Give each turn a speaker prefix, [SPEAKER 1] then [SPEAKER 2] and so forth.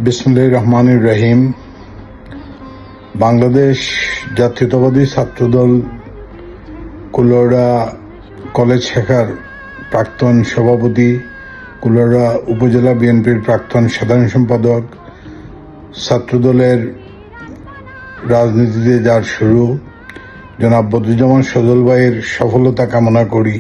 [SPEAKER 1] বিসমিল্লাহির রহমানির রহিম। বাংলাদেশ জাতীয়তাবাদী ছাত্রদল কুলাউড়া কলেজ শাখার প্রাক্তন সভাপতি, কুলাউড়া উপজেলা বিএনপির প্রাক্তন সাধারণ সম্পাদক, ছাত্রদলের রাজনীতিতে যার শুরু, জনাব বদরুজ্জামান সজল ভাইয়ের সফলতা কামনা করি